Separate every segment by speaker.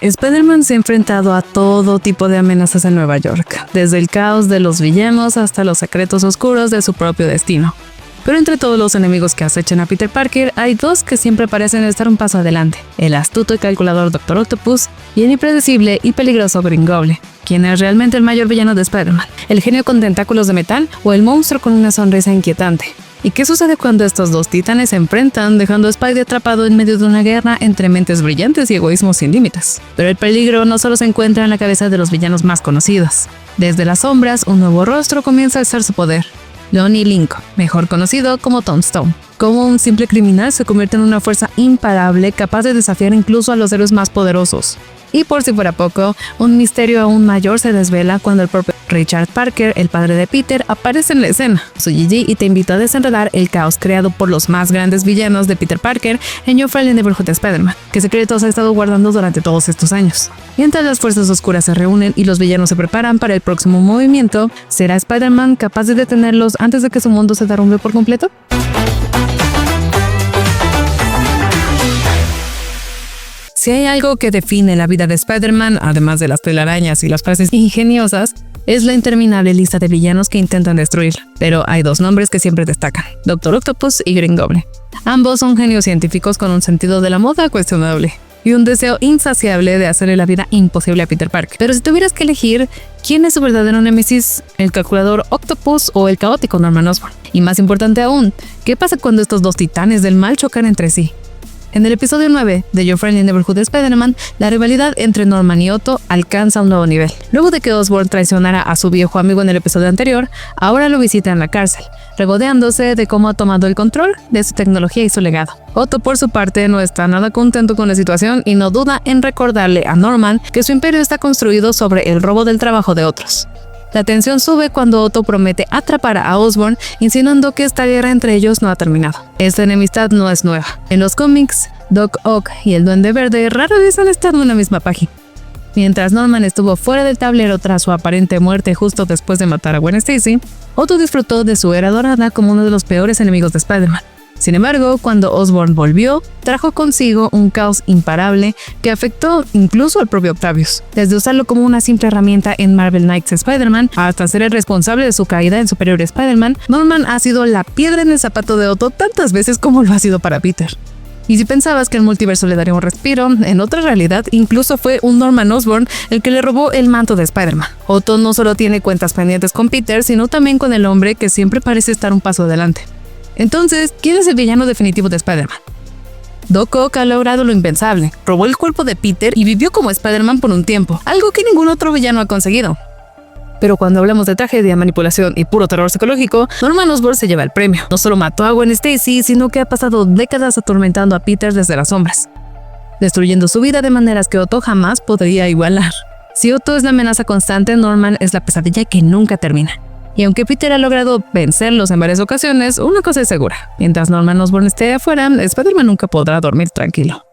Speaker 1: Spider-Man se ha enfrentado a todo tipo de amenazas en Nueva York, desde el caos de los villanos hasta los secretos oscuros de su propio destino. Pero entre todos los enemigos que acechan a Peter Parker, hay dos que siempre parecen estar un paso adelante: el astuto y calculador Dr. Octopus y el impredecible y peligroso Green Goblin. ¿Quién es realmente el mayor villano de Spider-Man? ¿El genio con tentáculos de metal o el monstruo con una sonrisa inquietante? ¿Y qué sucede cuando estos dos titanes se enfrentan, dejando a Spidey atrapado en medio de una guerra entre mentes brillantes y egoísmo sin límites? Pero el peligro no solo se encuentra en la cabeza de los villanos más conocidos. Desde las sombras, un nuevo rostro comienza a alzar su poder: Lonnie Lincoln, mejor conocido como Tombstone. Como un simple criminal se convierte en una fuerza imparable capaz de desafiar incluso a los héroes más poderosos. Y por si fuera poco, un misterio aún mayor se desvela cuando el propio Richard Parker, el padre de Peter, aparece en la escena. Soy Gigi y te invito a desenredar el caos creado por los más grandes villanos de Peter Parker en Your Friendly Neighborhood Spider-Man. ¿Qué secretos ha estado guardando durante todos estos años? Mientras las fuerzas oscuras se reúnen y los villanos se preparan para el próximo movimiento, ¿será Spider-Man capaz de detenerlos antes de que su mundo se derrumbe por completo? Si hay algo que define la vida de Spider-Man, además de las telarañas y las frases ingeniosas, es la interminable lista de villanos que intentan destruirla. Pero hay dos nombres que siempre destacan: Dr. Octopus y Green Goblin. Ambos son genios científicos con un sentido de la moda cuestionable y un deseo insaciable de hacerle la vida imposible a Peter Parker. Pero si tuvieras que elegir, ¿quién es su verdadero némesis? ¿El calculador Octopus o el caótico Norman Osborn? Y más importante aún, ¿qué pasa cuando estos dos titanes del mal chocan entre sí? En el episodio 9 de Your Friendly Neighborhood Spider-Man, la rivalidad entre Norman y Otto alcanza un nuevo nivel. Luego de que Osborn traicionara a su viejo amigo en el episodio anterior, ahora lo visita en la cárcel, regodeándose de cómo ha tomado el control de su tecnología y su legado. Otto, por su parte, no está nada contento con la situación y no duda en recordarle a Norman que su imperio está construido sobre el robo del trabajo de otros. La tensión sube cuando Otto promete atrapar a Osborn, insinuando que esta guerra entre ellos no ha terminado. Esta enemistad no es nueva. En los cómics, Doc Ock y el Duende Verde rara vez han estado en la misma página. Mientras Norman estuvo fuera del tablero tras su aparente muerte justo después de matar a Gwen Stacy, Otto disfrutó de su era dorada como uno de los peores enemigos de Spider-Man. Sin embargo, cuando Osborn volvió, trajo consigo un caos imparable que afectó incluso al propio Octavius. Desde usarlo como una simple herramienta en Marvel Knights Spider-Man hasta ser el responsable de su caída en Superior Spider-Man, Norman ha sido la piedra en el zapato de Otto tantas veces como lo ha sido para Peter. Y si pensabas que el multiverso le daría un respiro, en otra realidad incluso fue un Norman Osborn el que le robó el manto de Spider-Man. Otto no solo tiene cuentas pendientes con Peter, sino también con el hombre que siempre parece estar un paso adelante. Entonces, ¿quién es el villano definitivo de Spider-Man? Doc Ock ha logrado lo impensable: robó el cuerpo de Peter y vivió como Spider-Man por un tiempo, algo que ningún otro villano ha conseguido. Pero cuando hablamos de tragedia, manipulación y puro terror psicológico, Norman Osborn se lleva el premio. No solo mató a Gwen Stacy, sino que ha pasado décadas atormentando a Peter desde las sombras, destruyendo su vida de maneras que Otto jamás podría igualar. Si Otto es la amenaza constante, Norman es la pesadilla que nunca termina. Y aunque Peter ha logrado vencerlos en varias ocasiones, una cosa es segura: mientras Norman Osborn esté afuera, Spider-Man nunca podrá dormir tranquilo.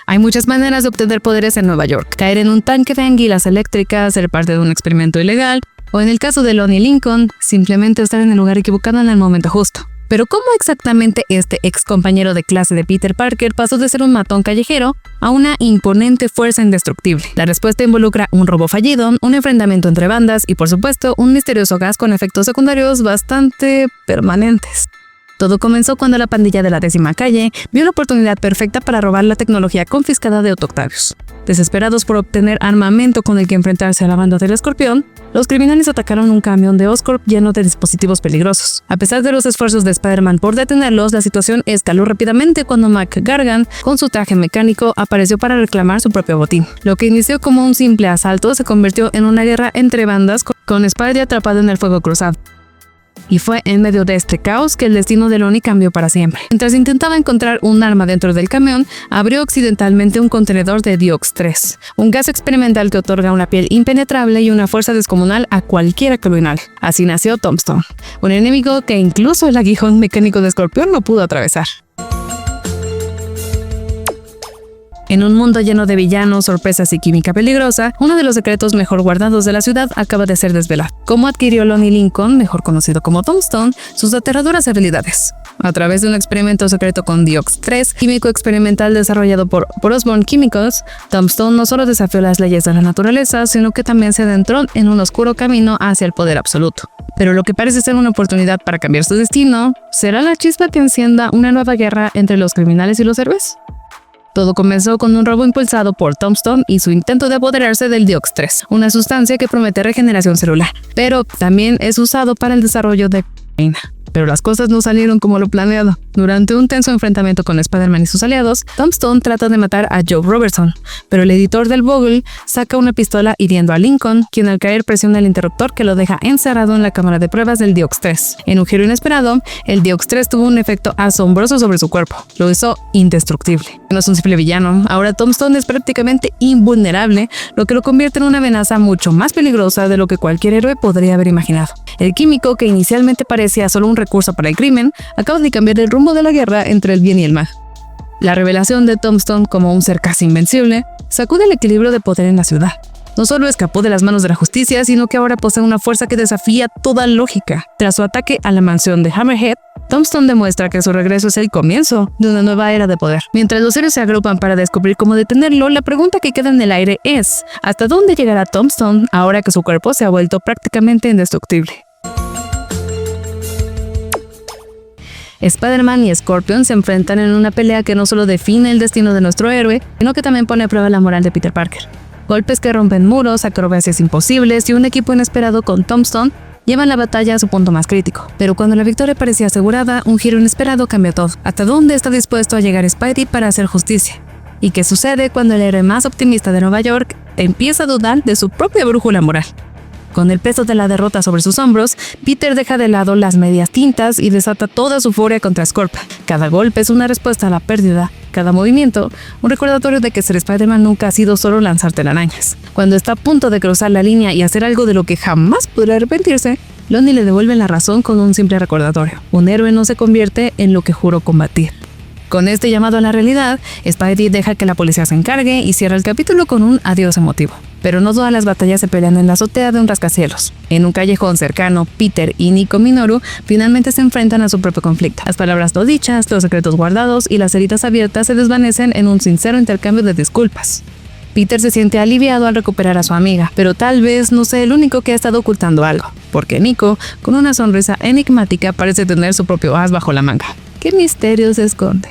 Speaker 1: Hay muchas maneras de obtener poderes en Nueva York: caer en un tanque de anguilas eléctricas, ser parte de un experimento ilegal, o en el caso de Lonnie Lincoln, simplemente estar en el lugar equivocado en el momento justo. Pero ¿cómo exactamente este ex compañero de clase de Peter Parker pasó de ser un matón callejero a una imponente fuerza indestructible? La respuesta involucra un robo fallido, un enfrentamiento entre bandas y, por supuesto, un misterioso gas con efectos secundarios bastante permanentes. Todo comenzó cuando la pandilla de la 10ª calle vio la oportunidad perfecta para robar la tecnología confiscada de Otto Octavius. Desesperados por obtener armamento con el que enfrentarse a la banda del Escorpión, los criminales atacaron un camión de Oscorp lleno de dispositivos peligrosos. A pesar de los esfuerzos de Spider-Man por detenerlos, la situación escaló rápidamente cuando Mac Gargan, con su traje mecánico, apareció para reclamar su propio botín. Lo que inició como un simple asalto se convirtió en una guerra entre bandas, con Spidey atrapado en el fuego cruzado. Y fue en medio de este caos que el destino de Lonnie cambió para siempre. Mientras intentaba encontrar un arma dentro del camión, abrió accidentalmente un contenedor de Diox 3, un gas experimental que otorga una piel impenetrable y una fuerza descomunal a cualquiera que lo inhale. Así nació Tombstone, un enemigo que incluso el aguijón mecánico de Escorpión no pudo atravesar. En un mundo lleno de villanos, sorpresas y química peligrosa, uno de los secretos mejor guardados de la ciudad acaba de ser desvelado. ¿Cómo adquirió Lonnie Lincoln, mejor conocido como Tombstone, sus aterradoras habilidades? A través de un experimento secreto con Diox-3, químico experimental desarrollado por Osborne Chemicals, Tombstone no solo desafió las leyes de la naturaleza, sino que también se adentró en un oscuro camino hacia el poder absoluto. Pero lo que parece ser una oportunidad para cambiar su destino, ¿será la chispa que encienda una nueva guerra entre los criminales y los héroes? Todo comenzó con un robo impulsado por Tombstone y su intento de apoderarse del Diox-3, una sustancia que promete regeneración celular, pero también es usado para el desarrollo de cocaína. Pero las cosas no salieron como lo planeado. Durante un tenso enfrentamiento con Spider-Man y sus aliados, Tombstone trata de matar a Joe Robertson, pero el editor del Bugle saca una pistola hiriendo a Lincoln, quien al caer presiona el interruptor que lo deja encerrado en la cámara de pruebas del Diox-3. En un giro inesperado, el Diox-3 tuvo un efecto asombroso sobre su cuerpo. Lo hizo indestructible. No es un simple villano, ahora Tombstone es prácticamente invulnerable, lo que lo convierte en una amenaza mucho más peligrosa de lo que cualquier héroe podría haber imaginado. El químico, que inicialmente parecía solo un recurso para el crimen, acaba de cambiar el rumbo de la guerra entre el bien y el mal. La revelación de Tombstone como un ser casi invencible sacude el equilibrio de poder en la ciudad. No solo escapó de las manos de la justicia, sino que ahora posee una fuerza que desafía toda lógica. Tras su ataque a la mansión de Hammerhead, Tombstone demuestra que su regreso es el comienzo de una nueva era de poder. Mientras los héroes se agrupan para descubrir cómo detenerlo, la pregunta que queda en el aire es: ¿hasta dónde llegará Tombstone ahora que su cuerpo se ha vuelto prácticamente indestructible? Spider-Man y Scorpion se enfrentan en una pelea que no solo define el destino de nuestro héroe, sino que también pone a prueba la moral de Peter Parker. Golpes que rompen muros, acrobacias imposibles y un equipo inesperado con Tombstone llevan la batalla a su punto más crítico. Pero cuando la victoria parecía asegurada, un giro inesperado cambia todo. ¿Hasta dónde está dispuesto a llegar Spidey para hacer justicia? ¿Y qué sucede cuando el héroe más optimista de Nueva York empieza a dudar de su propia brújula moral? Con el peso de la derrota sobre sus hombros, Peter deja de lado las medias tintas y desata toda su furia contra Scorpion. Cada golpe es una respuesta a la pérdida, cada movimiento, un recordatorio de que ser Spider-Man nunca ha sido solo lanzar telarañas. Cuando está a punto de cruzar la línea y hacer algo de lo que jamás podrá arrepentirse, Lonnie le devuelve la razón con un simple recordatorio. Un héroe no se convierte en lo que juró combatir. Con este llamado a la realidad, Spidey deja que la policía se encargue y cierra el capítulo con un adiós emotivo. Pero no todas las batallas se pelean en la azotea de un rascacielos. En un callejón cercano, Peter y Nico Minoru finalmente se enfrentan a su propio conflicto. Las palabras no dichas, los secretos guardados y las heridas abiertas se desvanecen en un sincero intercambio de disculpas. Peter se siente aliviado al recuperar a su amiga, pero tal vez no sea el único que ha estado ocultando algo, porque Nico, con una sonrisa enigmática, parece tener su propio as bajo la manga. ¿Qué misterio se esconde?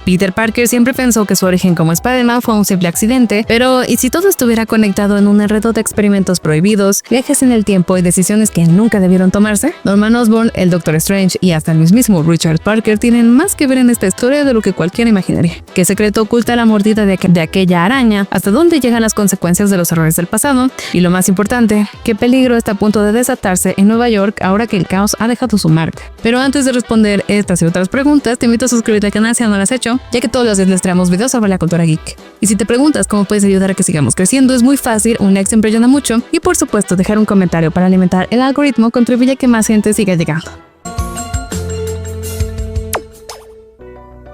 Speaker 1: Peter Parker siempre pensó que su origen como Spider-Man fue un simple accidente, pero ¿y si todo estuviera conectado en un enredo de experimentos prohibidos, viajes en el tiempo y decisiones que nunca debieron tomarse? Norman Osborn, el Doctor Strange y hasta el mismísimo Richard Parker tienen más que ver en esta historia de lo que cualquiera imaginaría. ¿Qué secreto oculta la mordida de aquella araña? ¿Hasta dónde llegan las consecuencias de los errores del pasado? Y lo más importante, ¿qué peligro está a punto de desatarse en Nueva York ahora que el caos ha dejado su marca? Pero antes de responder estas y otras preguntas, te invito a suscribirte al canal si no lo has hecho, ya que todos los días les traemos videos sobre la cultura geek. Y si te preguntas cómo puedes ayudar a que sigamos creciendo, es muy fácil, un like siempre ayuda mucho, y por supuesto dejar un comentario para alimentar el algoritmo contribuye a que más gente siga llegando.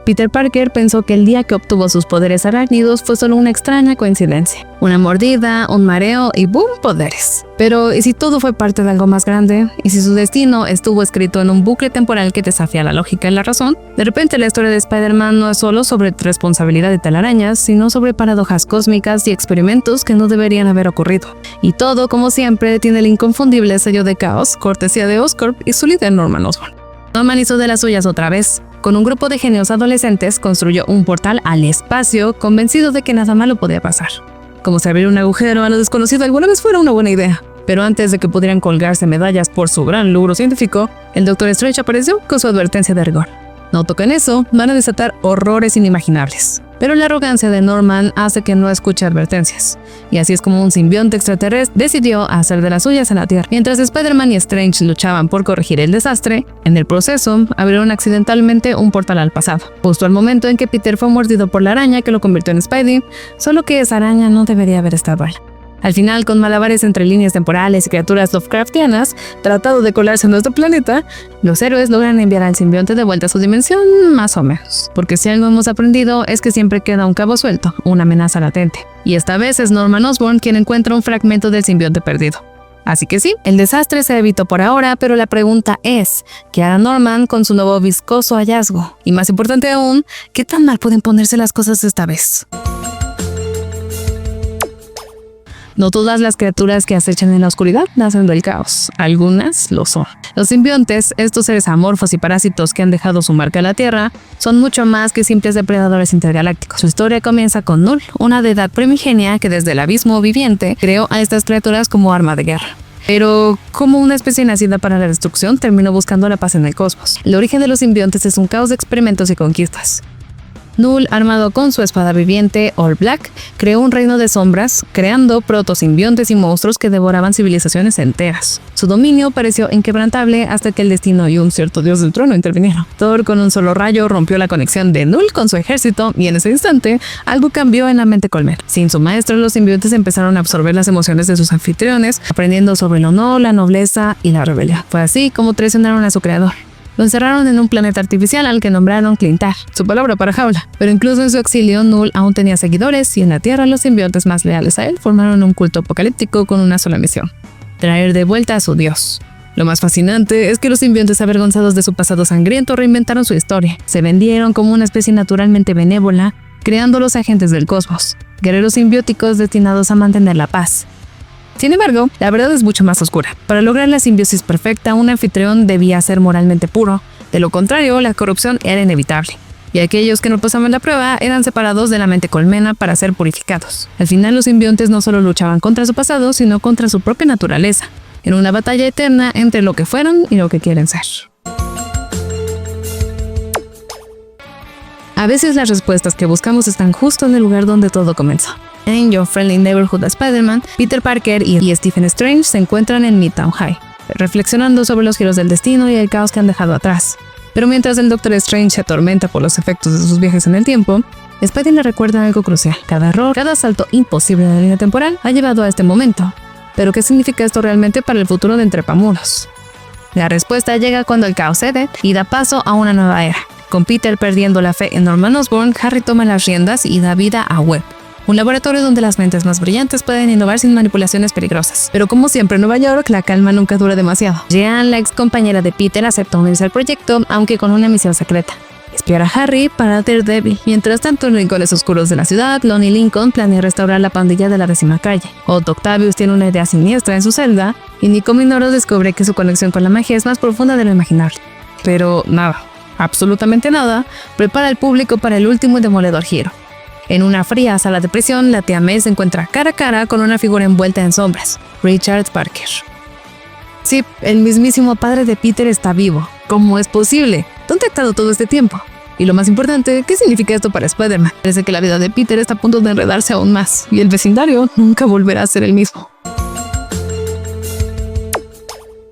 Speaker 1: Peter Parker pensó que el día que obtuvo sus poderes arácnidos fue solo una extraña coincidencia. Una mordida, un mareo y ¡boom! Poderes. Pero ¿y si todo fue parte de algo más grande? ¿Y si su destino estuvo escrito en un bucle temporal que desafía la lógica y la razón? De repente la historia de Spider-Man no es solo sobre responsabilidad de telarañas, sino sobre paradojas cósmicas y experimentos que no deberían haber ocurrido. Y todo, como siempre, tiene el inconfundible sello de caos, cortesía de Oscorp y su líder Norman Osborn. Norman hizo de las suyas otra vez. Con un grupo de genios adolescentes construyó un portal al espacio, convencido de que nada malo podía pasar. Como si abrir un agujero a lo desconocido alguna vez fuera una buena idea. Pero antes de que pudieran colgarse medallas por su gran logro científico, el Doctor Strange apareció con su advertencia de rigor. No toquen eso, van a desatar horrores inimaginables. Pero la arrogancia de Norman hace que no escuche advertencias. Y así es como un simbionte extraterrestre decidió hacer de las suyas en la Tierra. Mientras Spider-Man y Strange luchaban por corregir el desastre, en el proceso abrieron accidentalmente un portal al pasado. Justo al momento en que Peter fue mordido por la araña que lo convirtió en Spidey, solo que esa araña no debería haber estado ahí. Al final, con malabares entre líneas temporales y criaturas Lovecraftianas, tratando de colarse en nuestro planeta, los héroes logran enviar al simbionte de vuelta a su dimensión, más o menos. Porque si algo hemos aprendido es que siempre queda un cabo suelto, una amenaza latente. Y esta vez es Norman Osborn quien encuentra un fragmento del simbionte perdido. Así que sí, el desastre se evitó por ahora, pero la pregunta es, ¿qué hará Norman con su nuevo viscoso hallazgo? Y más importante aún, ¿qué tan mal pueden ponerse las cosas esta vez? No todas las criaturas que acechan en la oscuridad nacen del caos, algunas lo son. Los simbiontes, estos seres amorfos y parásitos que han dejado su marca en la Tierra, son mucho más que simples depredadores intergalácticos. Su historia comienza con Null, una deidad primigenia que desde el abismo viviente creó a estas criaturas como arma de guerra. Pero, como una especie nacida para la destrucción, terminó buscando la paz en el cosmos. El origen de los simbiontes es un caos de experimentos y conquistas. Null, armado con su espada viviente, All Black, creó un reino de sombras, creando protosimbiontes y monstruos que devoraban civilizaciones enteras. Su dominio pareció inquebrantable hasta que el destino y un cierto dios del trono intervinieron. Thor, con un solo rayo, rompió la conexión de Null con su ejército y en ese instante, algo cambió en la mente Colmer. Sin su maestro, los simbiontes empezaron a absorber las emociones de sus anfitriones, aprendiendo sobre el honor, la nobleza y la rebelión. Fue así como traicionaron a su creador. Lo encerraron en un planeta artificial al que nombraron Clintar, su palabra para jaula. Pero incluso en su exilio, Null aún tenía seguidores y en la Tierra los simbiontes más leales a él formaron un culto apocalíptico con una sola misión: traer de vuelta a su dios. Lo más fascinante es que los simbiontes avergonzados de su pasado sangriento reinventaron su historia. Se vendieron como una especie naturalmente benévola, creando los agentes del cosmos, guerreros simbióticos destinados a mantener la paz. Sin embargo, la verdad es mucho más oscura. Para lograr la simbiosis perfecta, un anfitrión debía ser moralmente puro. De lo contrario, la corrupción era inevitable. Y aquellos que no pasaban la prueba eran separados de la mente colmena para ser purificados. Al final, los simbiontes no solo luchaban contra su pasado, sino contra su propia naturaleza, en una batalla eterna entre lo que fueron y lo que quieren ser. A veces las respuestas que buscamos están justo en el lugar donde todo comenzó. En Your Friendly Neighborhood Spider-Man, Peter Parker y Stephen Strange se encuentran en Midtown High, reflexionando sobre los giros del destino y el caos que han dejado atrás. Pero mientras el Doctor Strange se atormenta por los efectos de sus viajes en el tiempo, Spidey le recuerda algo crucial. Cada error, cada salto imposible en la línea temporal ha llevado a este momento. ¿Pero qué significa esto realmente para el futuro de Trepamuros? La respuesta llega cuando el caos cede y da paso a una nueva era. Con Peter perdiendo la fe en Norman Osborn, Harry toma las riendas y da vida a Webb, un laboratorio donde las mentes más brillantes pueden innovar sin manipulaciones peligrosas. Pero como siempre en Nueva York, la calma nunca dura demasiado. Jean, la ex compañera de Peter, acepta unirse al proyecto, aunque con una misión secreta: espiar a Harry para Daredevil. Mientras tanto, en rincones oscuros de la ciudad, Lonnie Lincoln planea restaurar la pandilla de la 10ª calle. Otto Octavius tiene una idea siniestra en su celda, y Nico Minoru descubre que su conexión con la magia es más profunda de lo imaginable. Pero nada, absolutamente nada, prepara al público para el último y demoledor giro. En una fría sala de prisión, la tía May se encuentra cara a cara con una figura envuelta en sombras: Richard Parker. Sí, el mismísimo padre de Peter está vivo. ¿Cómo es posible? ¿Dónde ha estado todo este tiempo? Y lo más importante, ¿qué significa esto para Spider-Man? Parece que la vida de Peter está a punto de enredarse aún más, y el vecindario nunca volverá a ser el mismo.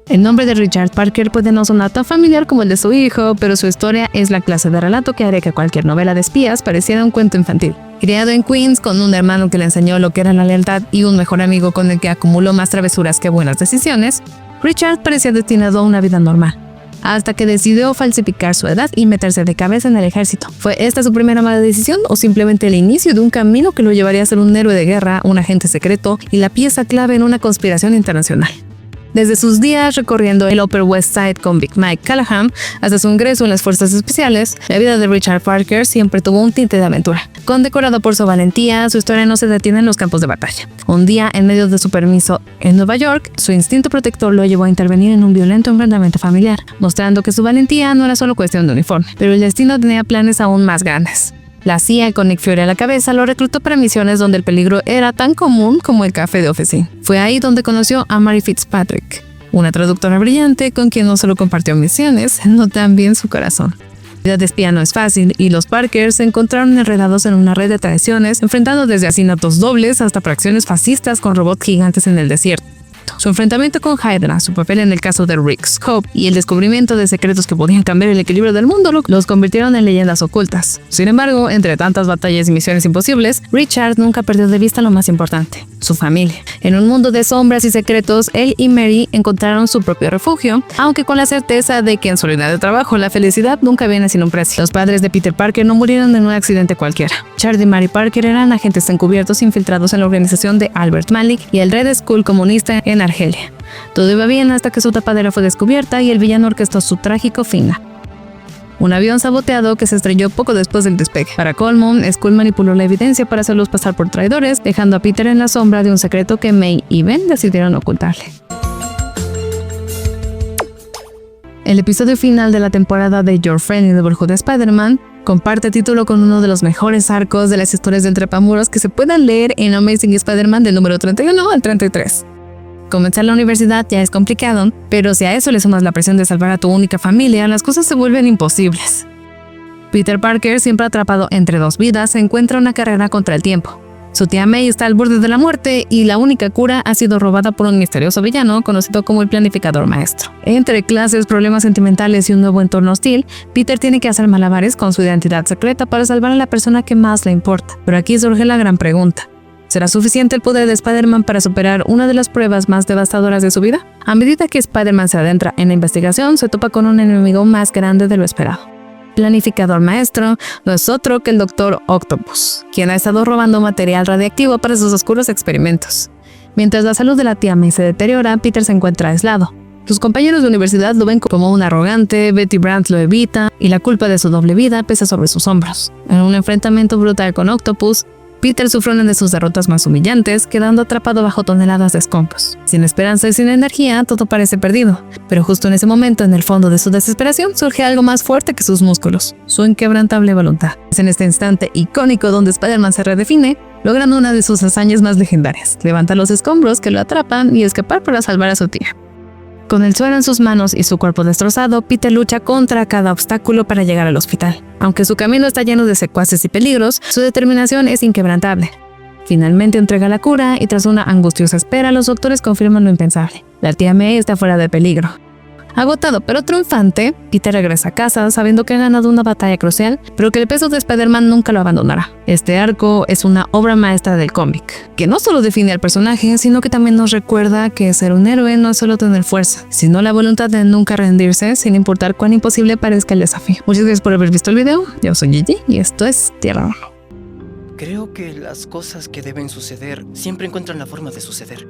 Speaker 1: El nombre de Richard Parker puede no sonar tan familiar como el de su hijo, pero su historia es la clase de relato que haría que cualquier novela de espías pareciera un cuento infantil. Criado en Queens, con un hermano que le enseñó lo que era la lealtad y un mejor amigo con el que acumuló más travesuras que buenas decisiones, Richard parecía destinado a una vida normal, hasta que decidió falsificar su edad y meterse de cabeza en el ejército. ¿Fue esta su primera mala decisión o simplemente el inicio de un camino que lo llevaría a ser un héroe de guerra, un agente secreto y la pieza clave en una conspiración internacional? Desde sus días recorriendo el Upper West Side con Big Mike Callahan hasta su ingreso en las fuerzas especiales, la vida de Richard Parker siempre tuvo un tinte de aventura. Condecorado por su valentía, su historia no se detiene en los campos de batalla. Un día, en medio de su permiso en Nueva York, su instinto protector lo llevó a intervenir en un violento enfrentamiento familiar, mostrando que su valentía no era solo cuestión de uniforme, pero el destino tenía planes aún más grandes. La CIA, con Nick Fury a la cabeza, lo reclutó para misiones donde el peligro era tan común como el café de oficina. Fue ahí donde conoció a Mary Fitzpatrick, una traductora brillante con quien no solo compartió misiones, sino también su corazón. La vida de espía no es fácil, y los Parker se encontraron enredados en una red de traiciones, enfrentando desde asesinatos dobles hasta fracciones fascistas con robots gigantes en el desierto. Su enfrentamiento con Hydra, su papel en el caso de Rick Scope y el descubrimiento de secretos que podían cambiar el equilibrio del mundo los convirtieron en leyendas ocultas. Sin embargo, entre tantas batallas y misiones imposibles, Richard nunca perdió de vista lo más importante: su familia. En un mundo de sombras y secretos, él y Mary encontraron su propio refugio, aunque con la certeza de que en su línea de trabajo la felicidad nunca viene sin un precio. Los padres de Peter Parker no murieron en un accidente cualquiera. Charlie y Mary Parker eran agentes encubiertos infiltrados en la organización de Albert Malik y el Red Skull comunista en Argelia. Todo iba bien hasta que su tapadera fue descubierta y el villano orquestó su trágico fin. Un avión saboteado que se estrelló poco después del despegue. Para colmo, Skull manipuló la evidencia para hacerlos pasar por traidores, dejando a Peter en la sombra de un secreto que May y Ben decidieron ocultarle. El episodio final de la temporada de Your Friendly Neighborhood Spider-Man comparte título con uno de los mejores arcos de las historias de trepamuros que se puedan leer en Amazing Spider-Man del número 31 al 33. Comenzar la universidad ya es complicado, pero si a eso le sumas la presión de salvar a tu única familia, las cosas se vuelven imposibles. Peter Parker, siempre atrapado entre dos vidas, encuentra una carrera contra el tiempo. Su tía May está al borde de la muerte y la única cura ha sido robada por un misterioso villano conocido como el Planificador Maestro. Entre clases, problemas sentimentales y un nuevo entorno hostil, Peter tiene que hacer malabares con su identidad secreta para salvar a la persona que más le importa. Pero aquí surge la gran pregunta: ¿será suficiente el poder de Spider-Man para superar una de las pruebas más devastadoras de su vida? A medida que Spider-Man se adentra en la investigación, se topa con un enemigo más grande de lo esperado. Planificador Maestro no es otro que el Dr. Octopus, quien ha estado robando material radiactivo para sus oscuros experimentos. Mientras la salud de la tía May se deteriora, Peter se encuentra aislado. Sus compañeros de universidad lo ven como un arrogante, Betty Brant lo evita y la culpa de su doble vida pesa sobre sus hombros. En un enfrentamiento brutal con Octopus, Peter sufre una de sus derrotas más humillantes, quedando atrapado bajo toneladas de escombros. Sin esperanza y sin energía, todo parece perdido. Pero justo en ese momento, en el fondo de su desesperación, surge algo más fuerte que sus músculos: su inquebrantable voluntad. Es en este instante icónico donde Spider-Man se redefine, logrando una de sus hazañas más legendarias: levantar los escombros que lo atrapan y escapar para salvar a su tía. Con el suelo en sus manos y su cuerpo destrozado, Peter lucha contra cada obstáculo para llegar al hospital. Aunque su camino está lleno de secuaces y peligros, su determinación es inquebrantable. Finalmente entrega la cura y tras una angustiosa espera, los doctores confirman lo impensable: la tía May está fuera de peligro. Agotado pero triunfante, Peter regresa a casa sabiendo que ha ganado una batalla crucial, pero que el peso de Spider-Man nunca lo abandonará. Este arco es una obra maestra del cómic, que no solo define al personaje, sino que también nos recuerda que ser un héroe no es solo tener fuerza, sino la voluntad de nunca rendirse, sin importar cuán imposible parezca el desafío. Muchas gracias por haber visto el video. Yo soy Gigi y esto es Tierra Roja.
Speaker 2: Creo que las cosas que deben suceder siempre encuentran la forma de suceder.